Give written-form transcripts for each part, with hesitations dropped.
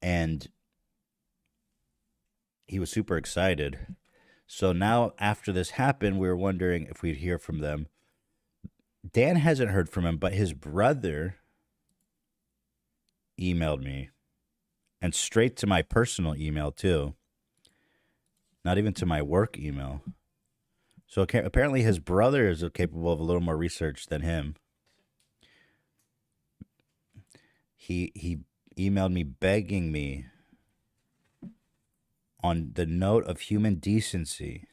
And he was super excited. So now, after this happened, we were wondering if we'd hear from them. Dan hasn't heard from him, but his brother emailed me, and straight to my personal email, too. Not even to my work email. So apparently his brother is capable of a little more research than him. He emailed me begging me on the note of human decency.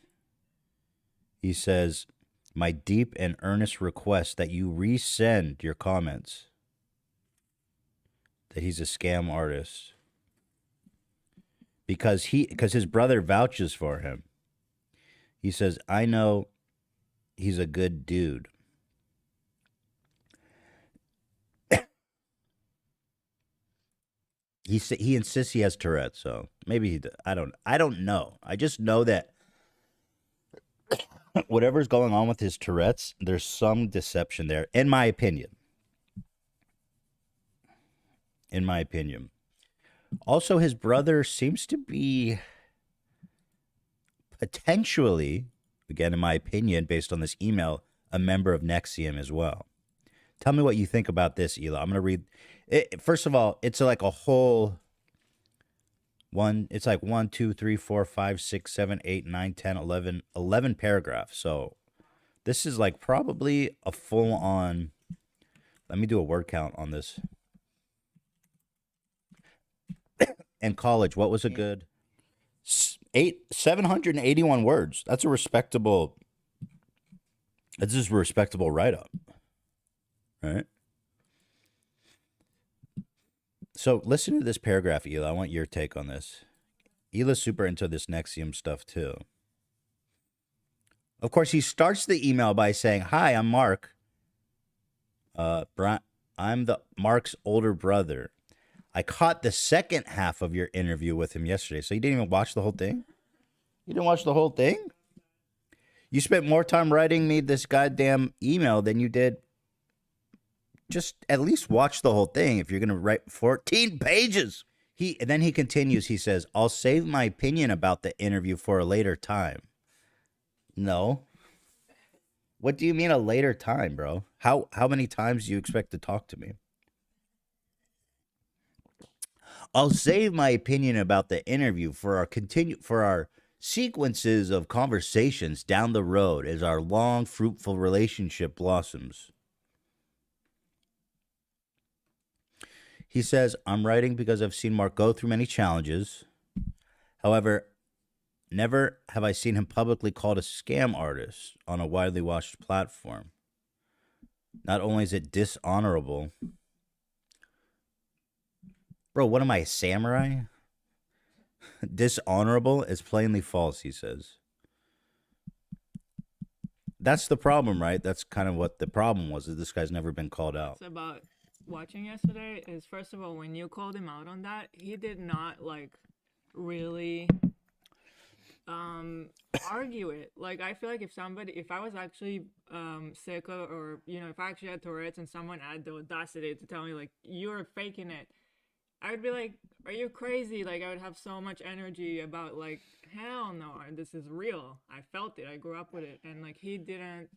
He says, my deep and earnest request that you resend your comments. That he's a scam artist. Because his brother vouches for him. He says, I know he's a good dude. He insists he has Tourette's, so maybe he does. I don't know. I just know that whatever's going on with his Tourette's, there's some deception there, in my opinion. In my opinion. Also, his brother seems to be potentially, again, in my opinion, based on this email, a member of NXIVM as well. Tell me what you think about this, Hila. I'm going to read it. First of all, it's like a whole one. It's like 1, 2, 3, 4, 5, 6, 7, 8, 9, 10, 11 paragraphs. So this is like probably a full on. Let me do a word count on this. In college, what was a good 781 words? That's a respectable. That's just a respectable write-up, right? So listen to this paragraph, Hila. I want your take on this. Hila's super into this NXIVM stuff too. Of course, he starts the email by saying, "Hi, I'm Mark. I'm Mark's older brother. I caught the second half of your interview with him yesterday." So you didn't even watch the whole thing? You didn't watch the whole thing? You spent more time writing me this goddamn email than you did. Just at least watch the whole thing if you're going to write 14 pages. Then he continues. He says, I'll save my opinion about the interview for a later time. No. What do you mean a later time, bro? How many times do you expect to talk to me? I'll save my opinion about the interview for our sequences of conversations down the road as our long, fruitful relationship blossoms. He says, I'm writing because I've seen Mark go through many challenges. However, never have I seen him publicly called a scam artist on a widely watched platform. Not only is it dishonorable. Bro, what am I, a samurai? Dishonorable is plainly false, he says. That's the problem, right? That's kind of what the problem was, is this guy's never been called out. It's about watching yesterday is, first of all, when you called him out on that, he did not like really argue it. Like, I feel like if I was actually sick or if I actually had Tourette's and someone had the audacity to tell me like you're faking it, I would be like, are you crazy? Like, I would have so much energy about like, hell no, this is real. I felt it. I grew up with it. And like, he didn't.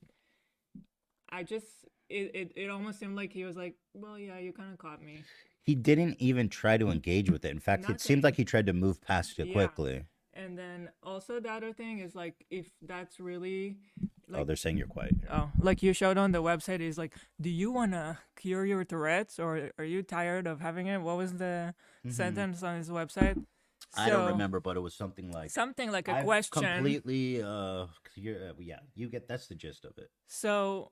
It almost seemed like he was like, well, yeah, you kind of caught me. He didn't even try to engage with it. In fact, it seemed like he tried to move past it quickly. And then also the other thing is like, if that's really like, oh, they're saying you're quiet. Oh, like you showed on the website is like, do you want to cure your Tourette's or are you tired of having it? What was the sentence on his website? I don't remember, but it was something like a question. Completely, you get, that's the gist of it. So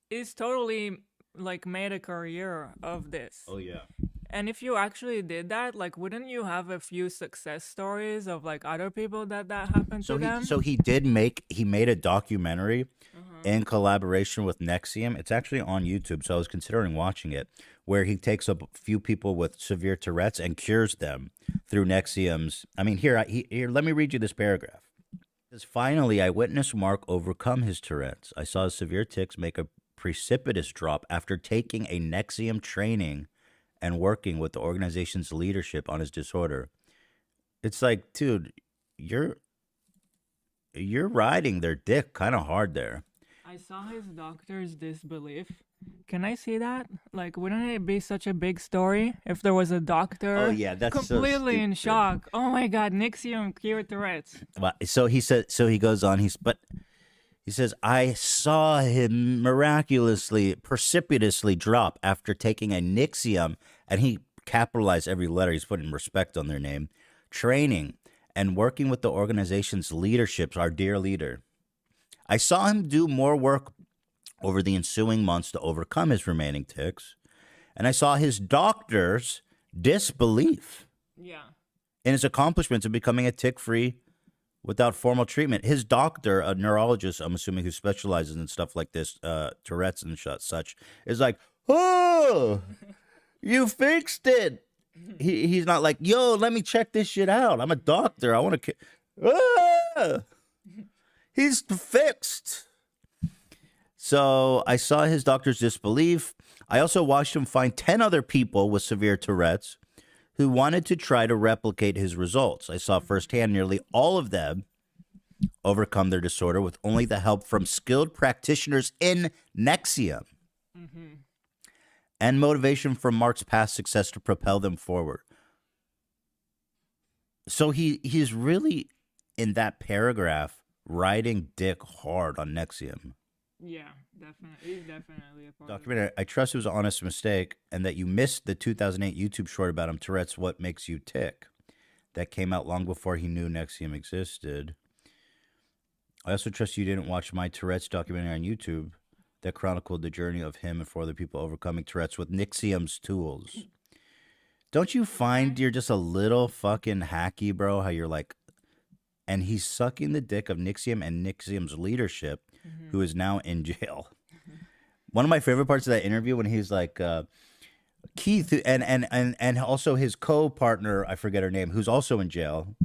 it's totally like made a career of this. Oh yeah. And if you actually did that, like, wouldn't you have a few success stories of like other people that happened to them? So he made a documentary in collaboration with NXIVM. It's actually on YouTube, so I was considering watching it, where he takes a few people with severe Tourette's and cures them through NXIVM's. I mean, here, let me read you this paragraph. It says, finally, I witnessed Mark overcome his Tourette's. I saw his severe tics make a precipitous drop after taking a NXIVM training and working with the organization's leadership on his disorder. It's like, dude, you're riding their dick kind of hard there. I saw his doctor's disbelief. Can I see that? Like, wouldn't it be such a big story if there was a doctor Oh yeah, that's so completely in stupid. shock? Oh my God, NXIVM cured Tourette's. Well, so he said. So he goes on. He says, I saw him miraculously, precipitously drop after taking a NXIVM, and he capitalized every letter. He's putting respect on their name. Training and working with the organization's leadership, our dear leader. I saw him do more work over the ensuing months to overcome his remaining tics, and I saw his doctor's disbelief Yeah. in his accomplishments of becoming a tick-free without formal treatment. His doctor, a neurologist, I'm assuming, who specializes in stuff like this, Tourette's and such, is like, oh, you fixed it. He's not like, yo, let me check this shit out. I'm a doctor. I want to. He's fixed. So I saw his doctor's disbelief. I also watched him find 10 other people with severe Tourette's who wanted to try to replicate his results. I saw firsthand nearly all of them overcome their disorder with only the help from skilled practitioners in NXIVM and motivation from Marc's past success to propel them forward. So he's really, in that paragraph, riding dick hard on NXIVM. Yeah, definitely. He's definitely a part Documentary, I trust it was an honest mistake and that you missed the 2008 YouTube short about him, Tourette's, What Makes You Tick. That came out long before he knew NXIVM existed. I also trust you didn't watch my Tourette's documentary on YouTube that chronicled the journey of him and 4 other people overcoming Tourette's with NXIVM's tools. Don't you find you're just a little fucking hacky, bro? How you're like, and he's sucking the dick of NXIVM and NXIVM's leadership, who is now in jail. One of my favorite parts of that interview when he's like, Keith and also his co-partner, I forget her name, who's also in jail.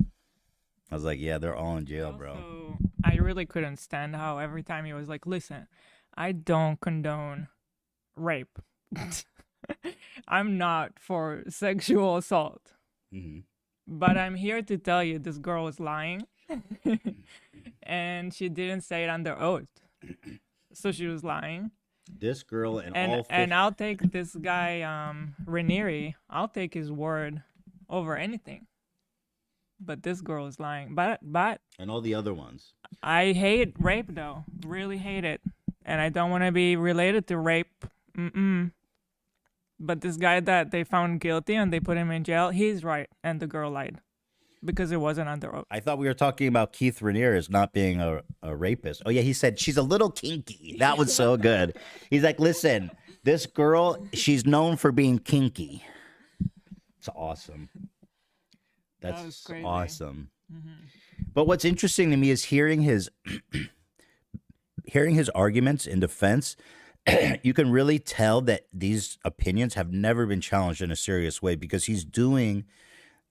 I was like, yeah, they're all in jail, bro. Also, I really couldn't stand how every time he was like, listen, I don't condone rape. I'm not for sexual assault. But I'm here to tell you this girl is lying. And she didn't say it under oath. So she was lying. This girl and all And I'll take this guy, Ranieri, I'll take his word over anything. But this girl is lying. But and all the other ones. I hate rape though. Really hate it. And I don't want to be related to rape. But this guy that they found guilty and they put him in jail, he's right. And the girl lied. Because it wasn't under oath. I thought we were talking about Keith Raniere as not being a rapist. Oh, yeah, he said she's a little kinky. That was so good. He's like, listen, this girl, she's known for being kinky. It's awesome. That's awesome. But what's interesting to me is hearing his arguments in defense. You can really tell that these opinions have never been challenged in a serious way because he's doing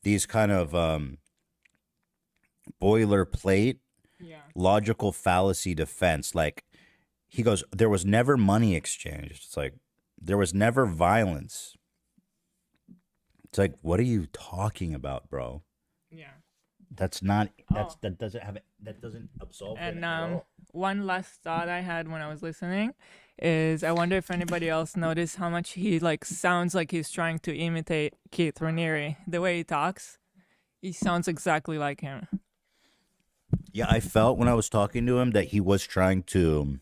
these kind of boilerplate, logical fallacy defense. Like, he goes, there was never money exchanged. It's like, there was never violence. It's like, what are you talking about, bro? Yeah. That doesn't absolve it at all. One last thought I had when I was listening is I wonder if anybody else noticed how much he like sounds like he's trying to imitate Keith Raniere. The way he talks, he sounds exactly like him. Yeah, I felt when I was talking to him that he was trying to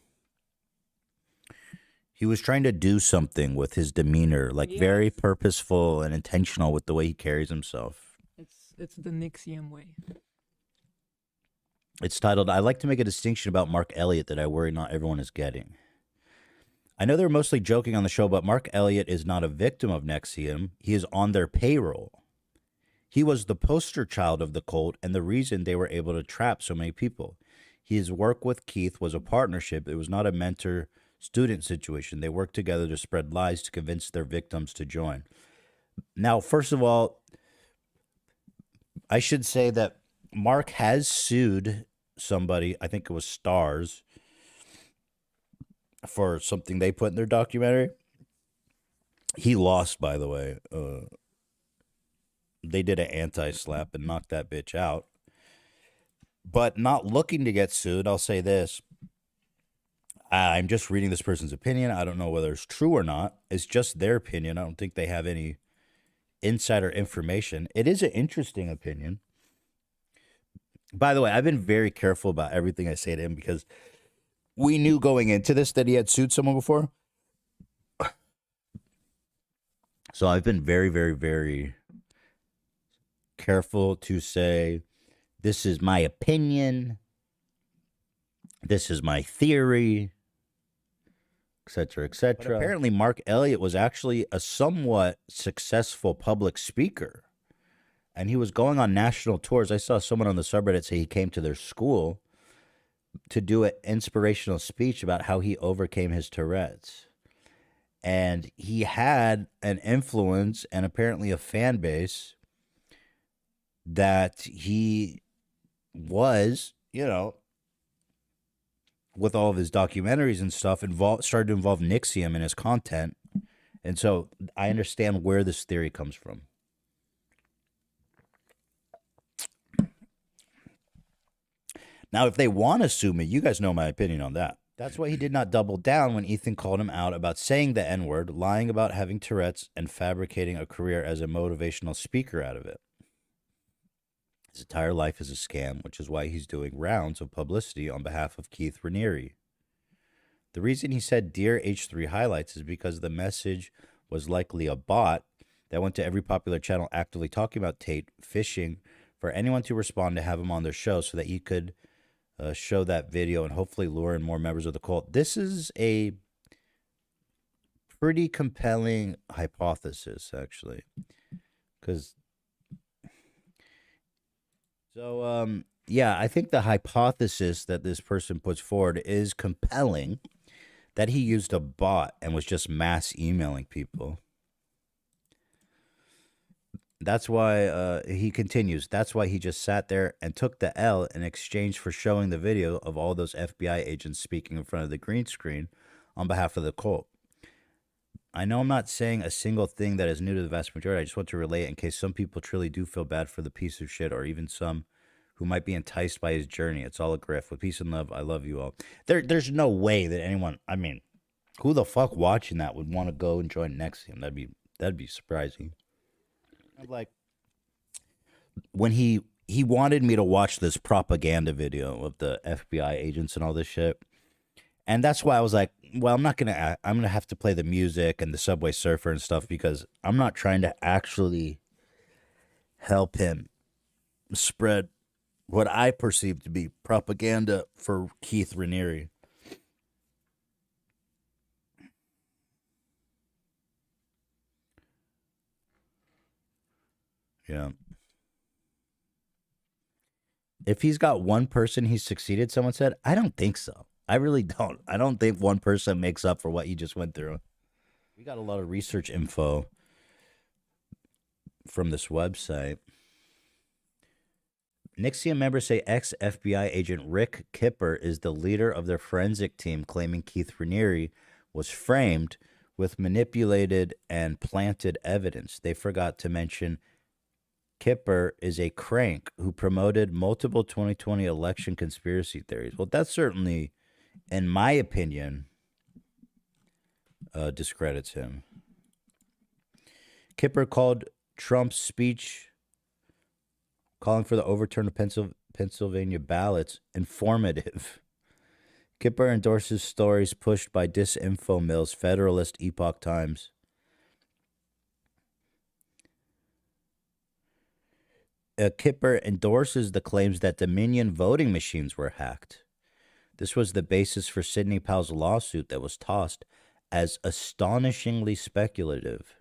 do something with his demeanor, like very purposeful and intentional with the way he carries himself. It's the NXIVM way. It's titled, I like to make a distinction about Marc Elliott that I worry not everyone is getting. I know they're mostly joking on the show, but Marc Elliott is not a victim of NXIVM. He is on their payroll. He was the poster child of the cult and the reason they were able to trap so many people. His work with Keith was a partnership. It was not a mentor-student situation. They worked together to spread lies to convince their victims to join. Now, first of all, I should say that Marc has sued somebody, I think it was Stars, for something they put in their documentary. He lost, by the way. They did an anti-slap and knocked that bitch out. But not looking to get sued, I'll say this. I'm just reading this person's opinion. I don't know whether it's true or not. It's just their opinion. I don't think they have any insider information. It is an interesting opinion. By the way, I've been very careful about everything I say to him because we knew going into this that he had sued someone before. So I've been very, very, very careful to say, this is my opinion, this is my theory, etc., etc. Apparently, Marc Elliott was actually a somewhat successful public speaker, and he was going on national tours. I saw someone on the subreddit say he came to their school to do an inspirational speech about how he overcame his Tourette's. And he had an influence and apparently a fan base that he was, with all of his documentaries and stuff, started to involve NXIVM in his content. And so I understand where this theory comes from. Now, if they want to sue me, you guys know my opinion on that. That's why he did not double down when Ethan called him out about saying the N-word, lying about having Tourette's, and fabricating a career as a motivational speaker out of it. His entire life is a scam, which is why he's doing rounds of publicity on behalf of Keith Raniere. The reason he said Dear H3 Highlights is because the message was likely a bot that went to every popular channel actively talking about Tate, fishing for anyone to respond to have him on their show so that he could show that video and hopefully lure in more members of the cult. This is a pretty compelling hypothesis, actually. Yeah, I think the hypothesis that this person puts forward is compelling, that he used a bot and was just mass emailing people. That's why he continues. That's why he just sat there and took the L in exchange for showing the video of all those FBI agents speaking in front of the green screen on behalf of the cult. I know I'm not saying a single thing that is new to the vast majority. I just want to relay it in case some people truly do feel bad for the piece of shit, or even some who might be enticed by his journey. It's all a grift. With peace and love, I love you all. There's no way that anyone, I mean, who the fuck watching that would want to go and join NXIVM? That'd be surprising. Like, when he wanted me to watch this propaganda video of the FBI agents and all this shit, and that's why I was like, well, I'm gonna have to play the music and the Subway Surfer and stuff, because I'm not trying to actually help him spread what I perceive to be propaganda for Keith Raniere. Yeah. If he's got one person he's succeeded, someone said, I don't think so. I really don't. I don't think one person makes up for what he just went through. We got a lot of research info from this website. NXIVM members say ex-FBI agent Rick Kipper is the leader of their forensic team, claiming Keith Raniere was framed with manipulated and planted evidence. They forgot to mention Kipper is a crank who promoted multiple 2020 election conspiracy theories. Well, that certainly, in my opinion, discredits him. Kipper called Trump's speech calling for the overturn of Pennsylvania ballots informative. Kipper endorses stories pushed by disinfo mills, Federalist, Epoch Times. Kipper endorses the claims that Dominion voting machines were hacked. This was the basis for Sidney Powell's lawsuit that was tossed as astonishingly speculative.